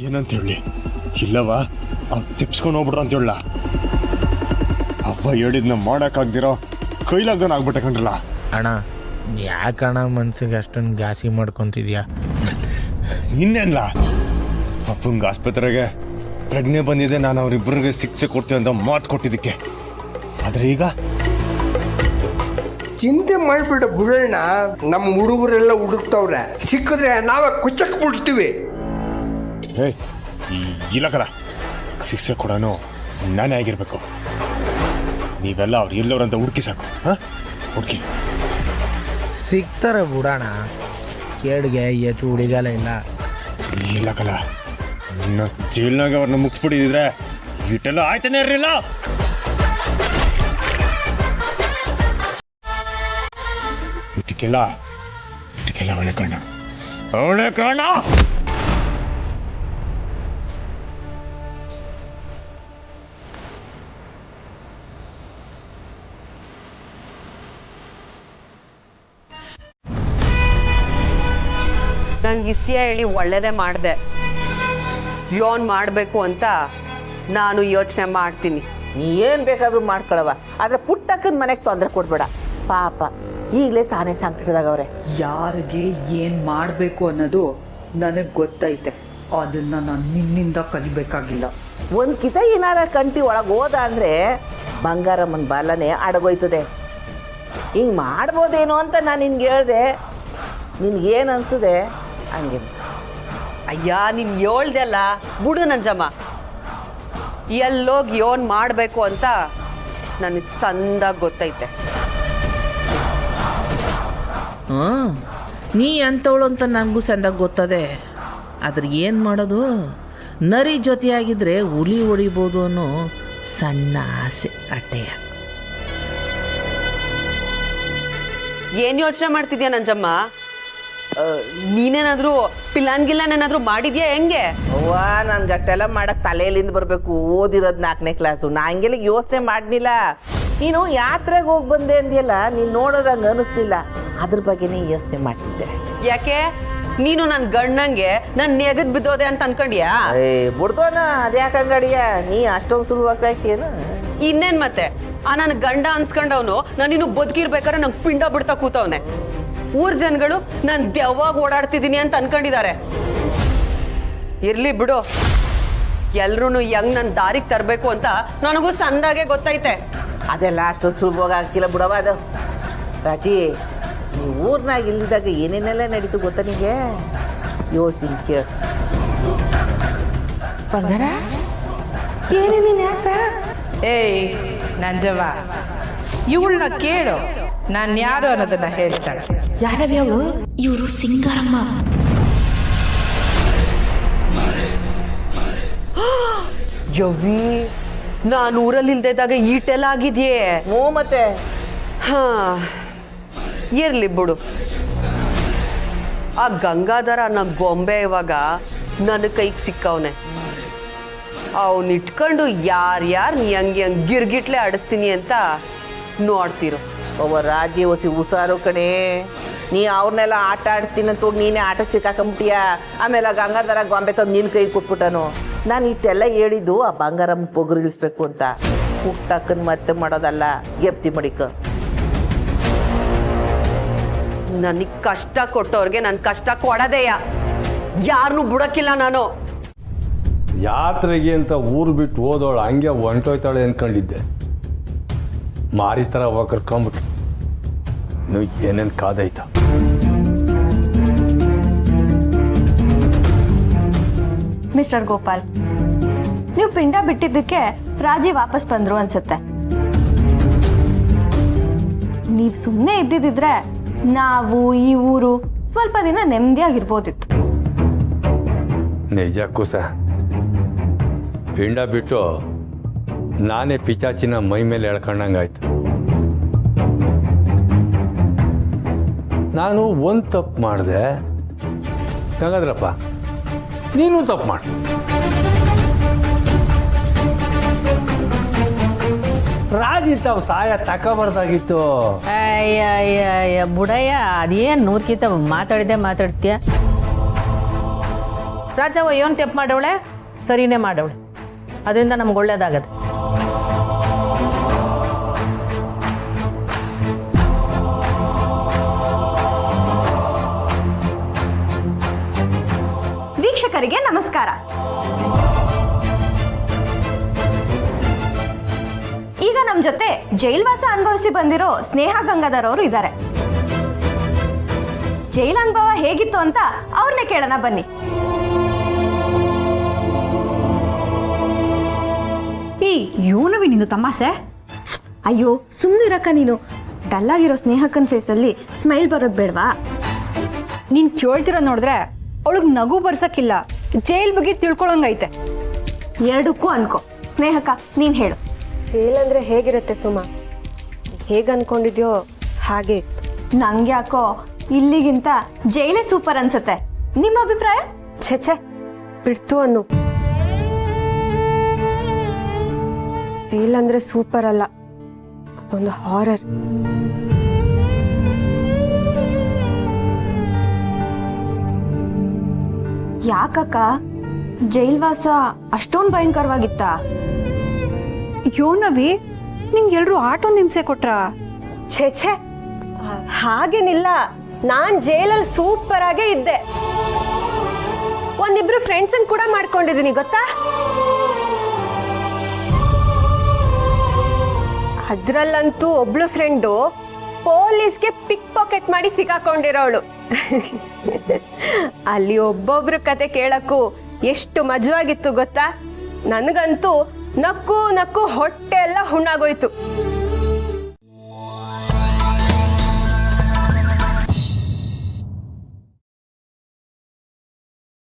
ಏನಂತ ಹೇಳಿ ಇಲ್ಲವ ತಿಪ್ಸ್ಕೊಂಡು ಹೋಗ್ಬಿಟ್ರ ಅಂತ ಹೇಳ ಅಪ್ಪ ಹೇಳಿದ್ನ ಮಾಡೋಕ್ಕಾಗ್ದಿರೋ ಕೈಲಾಗ್ದನ ಆಗ್ಬಿಟ್ಟೆ ಕಣ್ರಲ್ಲ. ಅಣ್ಣ ಯಾಕಣ್ಣ ಮನ್ಸಿಗೆ ಅಷ್ಟೊಂದು ಗಾಸಿ ಮಾಡ್ಕೊತಿದ್ಯಾ? ಇನ್ನೇನ್ಲ ಅಪ್ಪಂಗೆ ಆಸ್ಪತ್ರೆಗೆ ಪ್ರಜ್ಞೆ ಬಂದಿದೆ, ನಾನು ಅವ್ರಿಬ್ಬರಿಗೆ ಶಿಕ್ಷೆ ಕೊಡ್ತೀನಿ ಅಂತ ಮಾತು ಕೊಟ್ಟಿದ್ದಕ್ಕೆ. ಆದ್ರೆ ಈಗ ಚಿಂತೆ ಮಾಡ್ಬಿಡ ಬಿಡೋಣ. ನಮ್ಮ ಹುಡುಗರೆಲ್ಲ ಹುಡುಕ್ತವ್ರೆ, ಸಿಕ್ಕಿದ್ರೆ ನಾವೇ ಕುಚ್ಚಕ್ ಬಿಡ್ತೀವಿ. ಇಲ್ಲಕಲ್ಲ, ಶಿಕ್ಷೆ ಕೊಡೋನು ನಾನೇ ಆಗಿರ್ಬೇಕು. ನೀವೆಲ್ಲ ಅವ್ರು ಎಲ್ಲವ್ರಂತ ಹುಡುಕಿ ಸಾಕು. ಹುಡುಕಿ ಸಿಗ್ತಾರೆ ಬಿಡೋಣ, ಕೇಳಿಗೆ ಹೆಚ್ಚು ಹುಡುಗಾಲ ಇಲ್ಲ. ಇಲ್ಲಕಲ್ಲ, ನನ್ನ ಜೈಲ್ನಾಗ ಅವ್ರನ್ನ ಮುಗಿಸ್ಬಿಟ್ಟಿದ್ರೆ ಇಟ್ಟೆಲ್ಲ ಆಯ್ತಾನೆ ಇರಲಿಲ್ಲ. ಇಟಕ್ಕೆಲ್ಲ ಒಳ್ಳೆ ಕಣ್ಣ, ಒಳ್ಳೆ ಕಣ್ಣ. ನಂಗೆ ಇಸ್ಯ ಹೇಳಿ ಒಳ್ಳೇದೇ ಮಾಡಿದೆ. ಲೋನ್ ಮಾಡಬೇಕು ಅಂತ ನಾನು ಯೋಚನೆ ಮಾಡ್ತೀನಿ. ನೀ ಏನು ಬೇಕಾದ್ರೂ ಮಾಡ್ಕೊಳವ, ಆದರೆ ಪುಟ್ಟಕ್ಕನ ಮನೆಗೆ ತೊಂದರೆ ಕೊಡ್ಬೇಡ. ಪಾಪ ಈಗಲೇ ತಾನೇ ಸಂಕಟದಾಗವ್ರೆ. ಯಾರಿಗೆ ಏನ್ ಮಾಡ್ಬೇಕು ಅನ್ನೋದು ನನಗ್ ಗೊತ್ತೈತೆ. ಅದನ್ನ ನಾನು ನಿನ್ನಿಂದ ಕಲಿಬೇಕಾಗಿಲ್ಲ. ಒಂದು ಕಿತ ಏನಾರ ಕಂಟಿ ಒಳಗೆ ಹೋದ ಅಂದರೆ ಬಂಗಾರಮ್ಮನ ಬಾಲನೆ ಅಡಗೋಯ್ತದೆ. ಹಿಂಗೆ ಮಾಡ್ಬೋದೇನೋ ಅಂತ ನಾನು ನಿನ್ಗೆ ಹೇಳಿದೆ. ನಿನ್ಗೇನು ಅನ್ಸುದೆ ಹಂಗೆ. ಅಯ್ಯ, ನೀನು ಹೇಳ್ದೆಲ್ಲ ಬಿಡು ನಂಜಮ್ಮ. ಎಲ್ಲೋಗಿ ಯೋನ್ ಮಾಡಬೇಕು ಅಂತ ನನಗೆ ಸಂದಾಗಿ ಗೊತ್ತೈತೆ. ನೀ ಅಂಥವಳು ಅಂತ ನನಗೂ ಸಂದಾಗ ಗೊತ್ತದೆ. ಆದ್ರೆ ಏನು ಮಾಡೋದು, ನರಿ ಜೊತೆಯಾಗಿದ್ರೆ ಹುಲಿ ಹೊಡಿಬೋದು ಅನ್ನೋ ಸಣ್ಣ ಆಸೆ ಅಟ್ಟೆಯ. ಏನು ಯೋಚನೆ ಮಾಡ್ತಿದ್ಯಾ ನಂಜಮ್ಮ? ನೀನೇನಾದ್ರೂ ಪಿಲಾನ್ಗಿಲ್ಲಾನೇನಾದ್ರೂ ಮಾಡಿದ್ಯಾ ಹೆಂಗೆ? ಅವ್ವ, ನನ್ಗೆ ಅಷ್ಟೆಲ್ಲ ಮಾಡಕ್ಕೆ ತಲೆಯಲ್ಲಿಂದ ಬರಬೇಕು. ಓದಿರೋದು 4ನೇ ಕ್ಲಾಸು. ನಾ ಹಂಗೆಲ್ಲ ಯೋಚನೆ ಮಾಡಲಿಲ್ಲ. ನೀನು ಯಾತ್ರೆಗೆ ಹೋಗಿ ಬಂದೆ ಅಂದಿಯಲ್ಲ, ನೀನು ನೋಡೋದಂಗೆ ಅನಿಸ್ಲಿಲ್ಲ. ಅದ್ರ ಬಗ್ಗೆನೇ ಯೋಚನೆ ಮಾಡ್ತಿದ್ದೆ. ಯಾಕೆ ನೀನು ನನ್ನ ಗಂಡಂಗೆ ನನ್ನ ನೆಗದ್ ಬಿದ್ದೋದೆ ಅಂತ ಅನ್ಕೊಂಡ್ಯಾ? ಬಿಡ್ದೋನ, ಅದ್ಯಾಕಂಗಡಿಯ ನೀ ಅಷ್ಟೊಂದು ಸುಲಭವಾಗಿ ಸಾಯ್ತೇನು? ಇನ್ನೇನ್ ಮತ್ತೆ, ಆ ನನ್ನ ಗಂಡ ಅನ್ಸ್ಕೊಂಡವನು ನಾನು ಇನ್ನು ಬದುಕಿರ್ಬೇಕಾದ್ರೆ ನಂಗೆ ಪಿಂಡ ಬಿಡ್ತಾ ಕೂತವನೆ. ಊರ್ ಜನಗಳು ನಾನು ದೆವ್ವಾಗ ಓಡಾಡ್ತಿದ್ದೀನಿ ಅಂತ ಅನ್ಕೊಂಡಿದ್ದಾರೆ. ಇರ್ಲಿ ಬಿಡು, ಎಲ್ರೂ ಹೆಂಗ್ ನನ್ನ ದಾರಿಗೆ ತರಬೇಕು ಅಂತ ನನಗೂ ಸಂದಾಗೆ ಗೊತ್ತೈತೆ. ಅದೆಲ್ಲ ಅಷ್ಟೊಂದು ಸುಲಭವಾಗಿ ಆಗ್ತಿಲ್ಲ ಬಿಡವ. ಅದು ರಾಜಿ, ನೀವು ಊರ್ನಾಗ ಇಲ್ಲಿದ್ದಾಗ ಏನೇನೆಲ್ಲ ನಡೀತು ಗೊತ್ತಾ ನಿಮಗೆ? ಯೋಚಿಸಿ ಕೇಳ. ಬಂಗಾರ ಏನೇನೇನು ಯಾಸ? ಏಯ್ ನಂಜವ್ವ, ಇವಳನ್ನ ಕೇಳು, ನಾನು ಯಾರು ಅನ್ನೋದನ್ನ ಹೇಳ್ತಾಳೆ. ಯಾರ್ಯಾವ್ಯಾವು? ಇವರು ಸಿಂಗಾರಮ್ಮ. ಯವ್ವಿ, ನಾನು ಊರಲ್ಲಿ ಇಲ್ದಿದ್ದಾಗ ಈಟೆಲ್ಲ ಆಗಿದ್ಯೇ? ಮತ್ತೆ ಹಾ, ಇರ್ಲಿ ಬಿಡು. ಆ ಗಂಗಾಧರ ಅನ್ನೋ ಗೊಂಬೆ ಇವಾಗ ನನ್ನ ಕೈಗೆ ಸಿಕ್ಕವನೆ. ಅವನ್ ಇಟ್ಕೊಂಡು ಯಾರ್ಯಾರು ನೀ ಹಂಗೆ ಗಿರ್ಗಿಟ್ಲೆ ಆಡಿಸ್ತೀನಿ ಅಂತ ನೋಡ್ತಿರು. ಒಬ್ಬ ರಾಜಿ ಹೊಸಿ ಹುಷಾರು ಕಣೆ. ನೀ ಅವ್ರನ್ನೆಲ್ಲ ಆಟ ಆಡ್ತೀನಂತ ಹೋಗಿ ನೀನೇ ಆಟಕ್ಕೆ ಸಿಕ್ಕಾಕೊಂಬಿಟ್ಟಿಯ. ಆಮೇಲೆ ಗಂಗಾಧರ ಗೊಂಬೆ ತಂದು ನಿನ್ನ ಕೈ ಕೊಟ್ಬಿಟ್ಟನು. ನಾನು ಇಷ್ಟೆಲ್ಲ ಹೇಳಿದ್ದು ಆ ಬಂಗಾರಮ್ಮ ಪೊಗರು ಇಳಿಸ್ಬೇಕು ಅಂತ. ಪುಟ್ಟಕ್ಕನ್ ಮತ್ತೆ ಮಾಡೋದಲ್ಲ, ಎಪ್ತಿ ಮಡಿಕ. ನನಗೆ ಕಷ್ಟ ಕೊಟ್ಟವ್ರಿಗೆ ನನ್ನ ಕಷ್ಟ ಕೊಡೋದೇಯ. ಯಾರನ್ನೂ ಬಿಡಕ್ಕಿಲ್ಲ ನಾನು. ಯಾತ್ರೆಗೆ ಅಂತ ಊರು ಬಿಟ್ಟು ಹೋದವಳು ಹಂಗೆ ಹೊಂಟೋಯ್ತಾಳೆ ಅನ್ಕೊಂಡಿದ್ದೆ. ಮಾರಿ ಥರ ಹೋಗಿ ಕರ್ಕೊಂಬಿಟ್ರು. ನೀವು ಏನೇನು ಕಾದೈತ? ಮಿಸ್ಟರ್ ಗೋಪಾಲ್, ನೀವು ಪಿಂಡ ಬಿಟ್ಟಿದ್ದಕ್ಕೆ ರಾಜಿ ವಾಪಸ್ ಬಂದ್ರು ಅನ್ಸುತ್ತೆ. ನೀವು ಸುಮ್ಮನೆ ಇದ್ದಿದ್ರೆ ನಾವು ಈ ಊರು ಸ್ವಲ್ಪ ದಿನ ನೆಮ್ಮದಿಯಾಗಿರ್ಬೋದಿತ್ತು. ನಿಜಕ್ಕೂ ಸಹ ಪಿಂಡ ಬಿಟ್ಟು ನಾನೇ ಪಿಚಾಚಿನ ಮೈ ಮೇಲೆ ಎಳ್ಕೊಂಡಂಗಾಯ್ತು. ನಾನು ಒಂದು ತಪ್ಪು ಮಾಡಿದೆ, ಹಾಗಾದ್ರಪ್ಪ ನೀನು ತಪ್ಪು ಮಾಡು. ರಾಜಿ ತಾವು ಸಹಾಯ ತಗೋಬಾರ್ದಾಗಿತ್ತು. ಅಯ್ಯ ಬುಡಯ್ಯ, ಅದೇನು 100ಕ್ಕಿಂತ ಮಾತಾಡ್ತೀಯ. ರಾಜವ್ವ ಏನು ತೆಪ್ಪು ಮಾಡವಳೆ? ಸರಿನೇ ಮಾಡವಳೆ. ಅದರಿಂದ ನಮ್ಗೆ ಒಳ್ಳೇದಾಗತ್ತೆ. ವೀಕ್ಷಕರಿಗೆ ನಮಸ್ಕಾರ. ಈಗ ನಮ್ ಜೊತೆ ಜೈಲ್ವಾಸ ಅನುಭವಿಸಿ ಬಂದಿರೋ ಸ್ನೇಹ ಗಂಗಾಧರ್ ಅವರು ಇದ್ದಾರೆ. ಜೈಲ್ ಅನುಭವ ಹೇಗಿತ್ತು ಅಂತ ಅವ್ರನ್ನೇ ಕೇಳೋಣ ಬನ್ನಿ. ಈ ಇವನವಿ ನಿಂದು ತಮಾಸೆ? ಅಯ್ಯೋ ಸುಮ್ಮನಿರಕ್ಕ ನೀನು. ಡಲ್ ಆಗಿರೋ ಸ್ನೇಹಕ್ಕನ್ ಫೇಸಲ್ಲಿ ಸ್ಮೈಲ್ ಬರೋದ್ ಬೇಡವಾ? ನೀನ್ ಕೇಳ್ತಿರೋ ನೋಡಿದ್ರೆ ಅವಳಿಗೆ ನಗು ಬರ್ಸಕ್ಕಿಲ್ಲ, ಜೈಲ್ ಬಗ್ಗೆ ತಿಳ್ಕೊಳಂಗೈತೆ. ಎರಡಕ್ಕೂ ಅನ್ಕೋ. ಸ್ನೇಹಕ್ಕ ನೀನ್ ಹೇಳು. ಜೈಲ್ ಅಂದ್ರೆ ಹೇಗಿರುತ್ತೆ ಸುಮಾ? ಹೇಗ್ ಅನ್ಕೊಂಡಿದ್ಯೋ ಹಾಗೆ ಇತ್ತು. ನಂಗೆ ಯಾಕೋ ಇಲ್ಲಿಗಿಂತ ಜೈಲೇ ಸೂಪರ್ ಅನ್ಸುತ್ತೆ. ನಿಮ್ಮ ಅಭಿಪ್ರಾಯ? ಛೆ ಬಿಡ್ತು ಅನ್ನು. ಜೈಲ್ ಅಂದ್ರೆ ಸೂಪರ್ ಅಲ್ಲ, ಅದೊಂದು ಹಾರರ್. ಯಾಕಕ್ಕ ಜೈಲ್ವಾಸ ಅಷ್ಟೊಂದು ಭಯಂಕರವಾಗಿತ್ತ? ಯೋನವಿ, ನಿಂಗೆ ಎಲ್ರು ಆಟೊಂದು ಹಿಂಸೆ ಕೊಟ್ರ? ಛೆ ಹಾಗೇನಿಲ್ಲ. ನಾನ್ ಜೈಲಲ್ಲಿ ಸೂಪರ್ ಆಗೇ ಇದ್ದೆ. ಒಂದಿಬ್ರು ಫ್ರೆಂಡ್ಸ್ ಕೂಡ ಮಾಡ್ಕೊಂಡಿದೀನಿ ಗೊತ್ತಾ? ಅದ್ರಲ್ಲಂತೂ ಒಬ್ಳು ಫ್ರೆಂಡು ಪೊಲೀಸ್ಗೆ ಪಿಕ್ ಪಾಕೆಟ್ ಮಾಡಿ ಸಿಕ್ಕಾಕೊಂಡಿರೋಳು. ಅಲ್ಲಿ ಒಬ್ಬೊಬ್ರು ಕತೆ ಕೇಳಕ್ಕೂ ಎಷ್ಟು ಮಜವಾಗಿತ್ತು ಗೊತ್ತಾ? ನನಗಂತೂ ನಕ್ಕು ನಕ್ಕು ಹೊಟ್ಟೆ ಎಲ್ಲ ಹುಣ್ಣಾಗೋಯ್ತು.